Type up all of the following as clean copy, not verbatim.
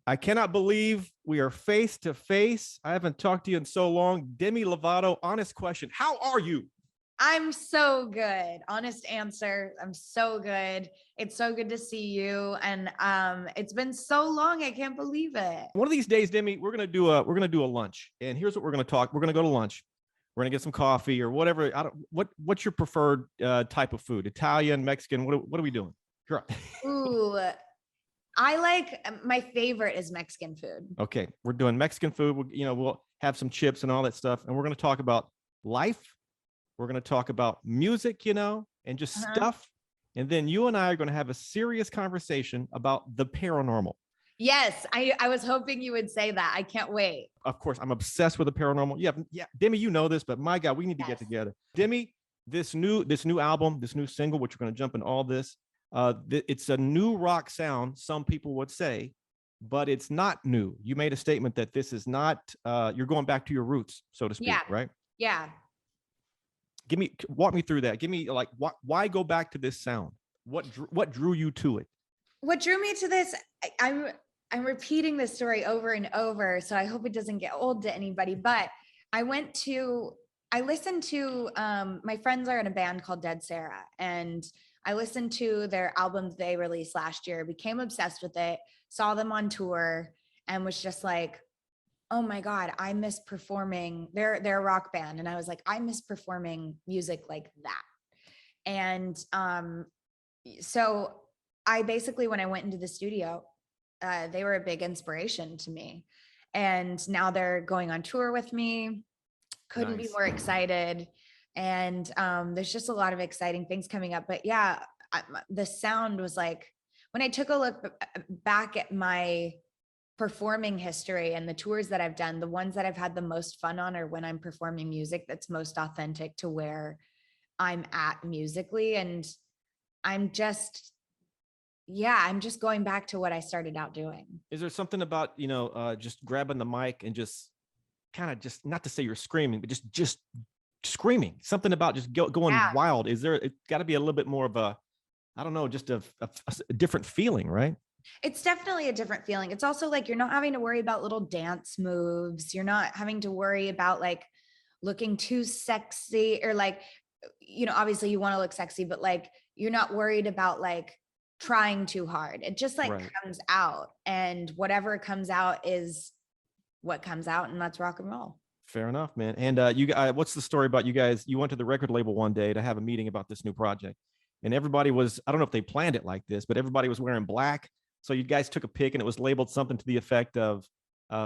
I cannot believe we are face to face. I haven't talked to you in so long. Demi Lovato, honest question. How are you? I'm so good. Honest answer. I'm so good. It's so good to see you. And it's been so long. I can't believe it. One of these days, Demi, we're gonna do a lunch. And here's what we're gonna talk. We're gonna go to lunch. We're gonna get some coffee or whatever. What's your preferred type of food? Italian, Mexican? What are we doing? Sure. Ooh, I like my favorite is Mexican food. Okay, we're doing Mexican food. We'll have some chips and all that stuff, and we're gonna talk about life. We're going to talk about music, and just stuff. And then you and I are going to have a serious conversation about the paranormal. Yes, I was hoping you would say that. I can't wait. Of course, I'm obsessed with the paranormal. Yeah, Demi, you know this, but my God, we need to get together. Demi, this new album, this new single, which we're going to jump in all this. It's a new rock sound, some people would say, but it's not new. You made a statement that this is not. You're going back to your roots, so to speak, right? Yeah. Walk me through that. Give me why go back to this sound? What drew you to it? What drew me to this? I'm repeating this story over and over, so I hope it doesn't get old to anybody. But I listened to my friends are in a band called Dead Sarah, and I listened to their album they released last year, became obsessed with it, saw them on tour, and was just like, oh my God, I miss performing. They're a rock band. And I was like, I miss performing music like that. And so I basically, when I went into the studio, they were a big inspiration to me. And now they're going on tour with me. Couldn't be more excited. And there's just a lot of exciting things coming up. But yeah, the sound was like, when I took a look back at my performing history and the tours that I've done, the ones that I've had the most fun on are when I'm performing music that's most authentic to where I'm at musically. And I'm just going back to what I started out doing. Is there something about, just grabbing the mic and just kind of just, not to say you're screaming, but just screaming, something about just going wild? Is there, it's got to be a little bit more of a, I don't know, just a different feeling, right? It's definitely a different feeling. It's also like, you're not having to worry about little dance moves. You're not having to worry about like looking too sexy or like, obviously you want to look sexy, but like, you're not worried about like trying too hard. It just like comes out, and whatever comes out is what comes out, and that's rock and roll. Fair enough, man. And what's the story about you guys? You went to the record label one day to have a meeting about this new project, and everybody was, I don't know if they planned it like this, but everybody was wearing black. So you guys took a pic and it was labeled something to the effect of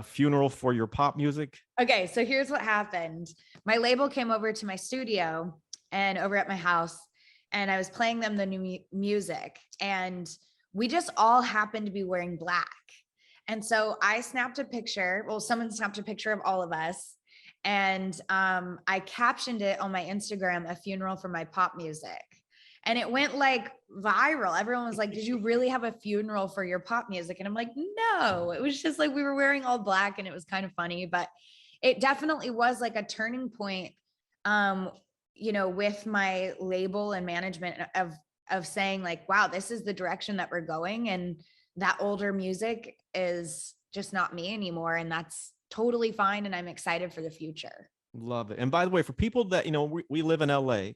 funeral for your pop music. Okay, so here's what happened. My label came over to my studio and over at my house, and I was playing them the new music, and we just all happened to be wearing black. And so I snapped a picture. Well, someone snapped a picture of all of us, and I captioned it on my Instagram, "A funeral for my pop music." And it went like viral. Everyone was like, did you really have a funeral for your pop music? And I'm like, no, it was just like, we were wearing all black and it was kind of funny, but it definitely was like a turning point, with my label and management of saying like, wow, this is the direction that we're going. And that older music is just not me anymore. And that's totally fine. And I'm excited for the future. Love it. And by the way, for people that, we live in LA,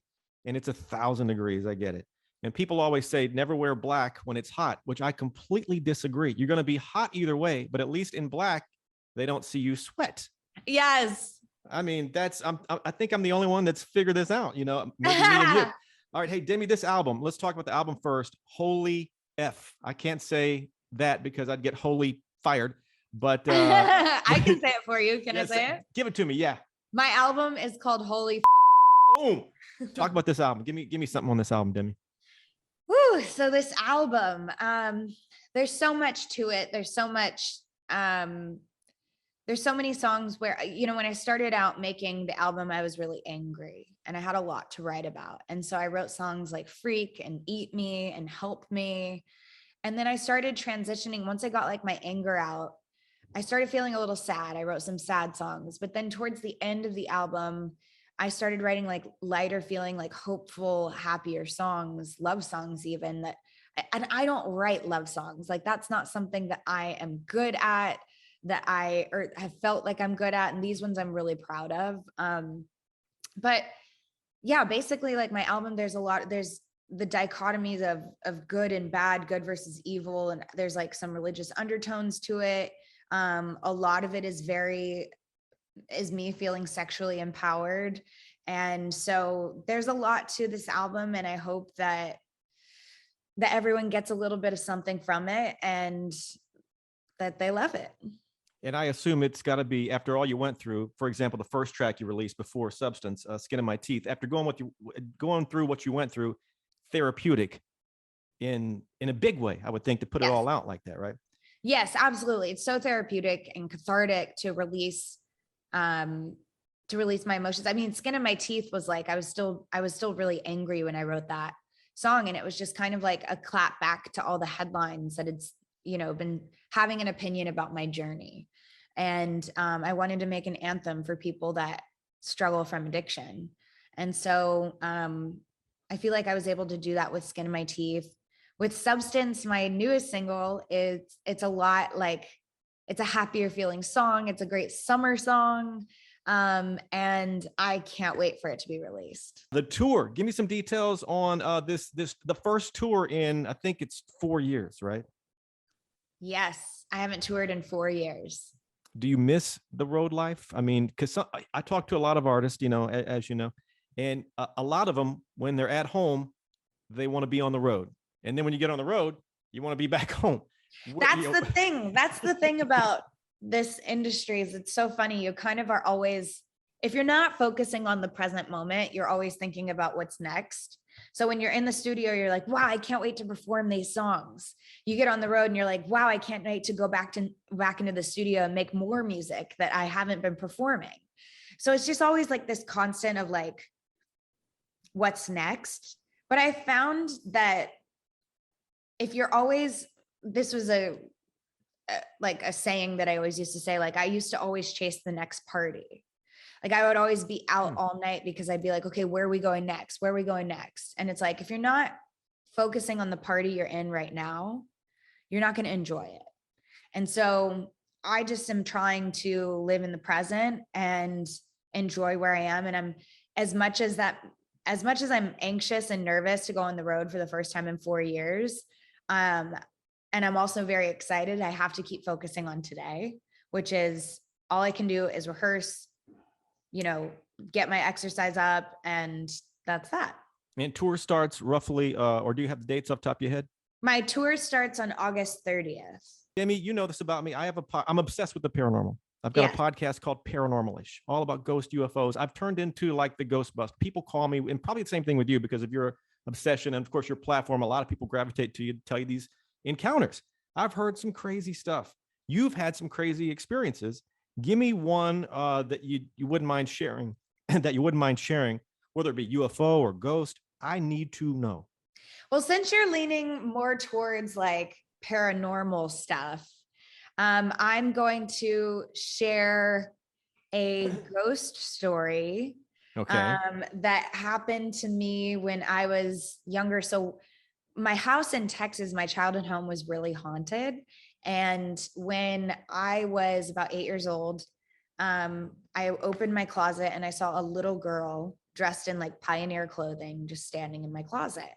and it's 1,000 degrees. I get it. And people always say, never wear black when it's hot, which I completely disagree. You're going to be hot either way, but at least in black, they don't see you sweat. Yes. I mean, I think I'm the only one that's figured this out, maybe me and you. All right. Hey, Demi, this album, let's talk about the album first. Holy F. I can't say that because I'd get wholly fired, but I can say it for you. Can I say it? Give it to me. Yeah. My album is called Holy Boom. Talk about this album. Give me something on this album, Demi. Woo, so this album, there's so much to it. There's so many songs where, when I started out making the album, I was really angry and I had a lot to write about. And so I wrote songs like Freak and Eat Me and Help Me. And then I started transitioning. Once I got like my anger out, I started feeling a little sad. I wrote some sad songs, but then towards the end of the album, I started writing like lighter feeling, like hopeful, happier songs, love songs even, that and I don't write love songs. Like that's not something that I am good at, that I or have felt like I'm good at. And these ones I'm really proud of. But yeah, basically like my album, there's the dichotomies of good and bad, good versus evil. And there's like some religious undertones to it. A lot of it is me feeling sexually empowered. And so there's a lot to this album, and I hope that everyone gets a little bit of something from it and that they love it. And I assume it's got to be, after all you went through, for example, the first track you released before Substance, Skin in My Teeth, after going through what you went through, therapeutic in a big way, I would think, to put it all out like that, right? Yes, absolutely. It's so therapeutic and cathartic to release my emotions. I mean, Skin in My Teeth was like, I was still really angry when I wrote that song. And it was just kind of like a clap back to all the headlines that it's, been having an opinion about my journey. And I wanted to make an anthem for people that struggle from addiction. And so I feel like I was able to do that with Skin in My Teeth. With Substance, my newest single, it's a lot like, it's a happier feeling song. It's a great summer song. And I can't wait for it to be released. The tour, give me some details on the first tour in, I think it's 4 years, right? Yes, I haven't toured in 4 years. Do you miss the road life? I mean, because I talk to a lot of artists, as you know, and a lot of them, when they're at home, they want to be on the road. And then when you get on the road, you want to be back home. That's the thing. That's the thing about this industry is it's so funny. You kind of are always, if you're not focusing on the present moment, you're always thinking about what's next. So when you're in the studio, you're like, wow, I can't wait to perform these songs. You get on the road and you're like, wow, I can't wait to go back into the studio and make more music that I haven't been performing. So it's just always like this constant of like, what's next? But I found that if you're always, this was a saying that I always used to say, like, I used to always chase the next party. Like I would always be out all night because I'd be like, okay, where are we going next? Where are we going next? And it's like, if you're not focusing on the party you're in right now, you're not going to enjoy it. And so I just am trying to live in the present and enjoy where I am. And I'm, as much as I'm anxious and nervous to go on the road for the first time in 4 years, and I'm also very excited, I have to keep focusing on today, which is all I can do is rehearse, get my exercise up, and that's that. And tour starts roughly, or do you have the dates off the top of your head? My tour starts on August 30th. Demi, you know this about me. I'm obsessed with the paranormal. I've got a podcast called Paranormal-ish, all about ghost UFOs. I've turned into like the Ghostbusters. People call me, and probably the same thing with you because of your obsession. And of course, your platform, a lot of people gravitate to you to tell you these encounters. I've heard some crazy stuff. You've had some crazy experiences. Give me one that you wouldn't mind sharing, whether it be UFO or ghost. I need to know. Well, since you're leaning more towards like paranormal stuff, I'm going to share a ghost story that happened to me when I was younger. So my house in Texas, my childhood home, was really haunted. And when I was about 8 years old, I opened my closet and I saw a little girl dressed in like pioneer clothing, just standing in my closet.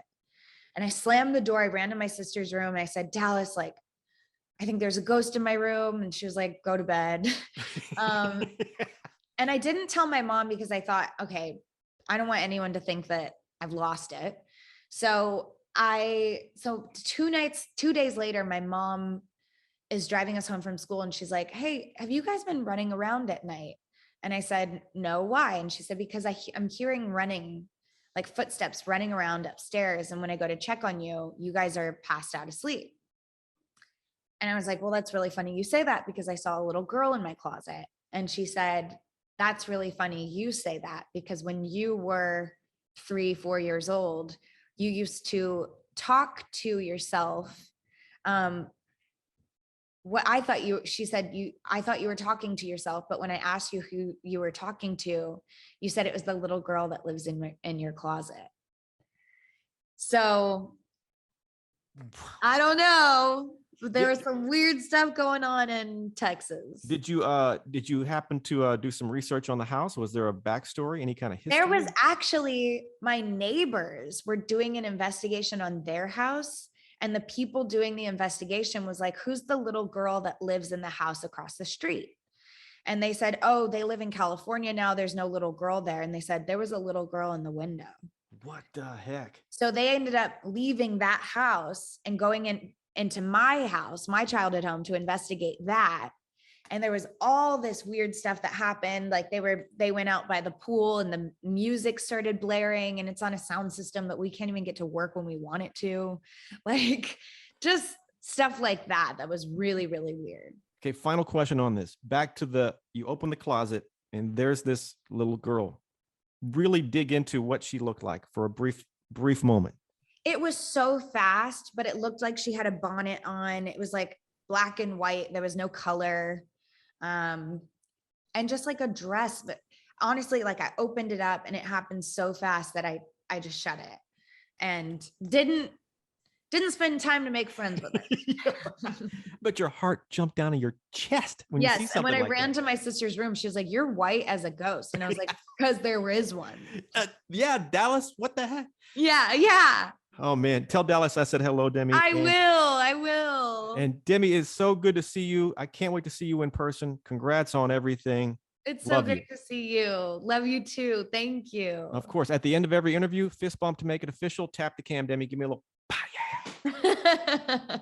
And I slammed the door. I ran to my sister's room and I said, Dallas, like, I think there's a ghost in my room. And she was like, go to bed. And I didn't tell my mom because I thought, okay, I don't want anyone to think that I've lost it. So 2 days later, my mom is driving us home from school and she's like, hey, have you guys been running around at night? And I said, no, why? And she said, because I'm hearing running, like footsteps running around upstairs. And when I go to check on you, you guys are passed out asleep. And I was like, well, that's really funny you say that because I saw a little girl in my closet. And she said, that's really funny you say that because when you were 3-4 years old, you used to talk to yourself. I thought you were talking to yourself, but when I asked you who you were talking to, you said it was the little girl that lives in your closet. So I don't know. But there was some weird stuff going on in Texas. Did you happen to do some research on the house? Was there a backstory, any kind of history? There was actually, my neighbors were doing an investigation on their house, and the people doing the investigation was like, who's the little girl that lives in the house across the street? And they said, oh, they live in California now. There's no little girl there. And they said there was a little girl in the window. What the heck? So they ended up leaving that house and going into my house, my childhood home, to investigate that. And there was all this weird stuff that happened. Like they went out by the pool and the music started blaring, and it's on a sound system that we can't even get to work when we want it to. Like just stuff like that. That was really, really weird. Okay. Final question on this. Back to you open the closet and there's this little girl. Really dig into what she looked like for a brief moment. It was so fast, but it looked like she had a bonnet on. It was like black and white. There was no color. And just like a dress. But honestly, like I opened it up and it happened so fast that I just shut it and didn't spend time to make friends with it. But your heart jumped down in your chest when you see Yes. something And when I like ran that. to my sister's room, she was like, you're white as a ghost. And I was like, because there is one. Yeah, Dallas, what the heck? Yeah. Oh man, tell Dallas I said hello, Demi. I will. And Demi, it's so good to see you. I can't wait to see you in person. Congrats on everything. It's so great to see you. Love you too. Thank you. Of course, at the end of every interview, fist bump to make it official. Tap the cam, Demi. Give me a little, yeah.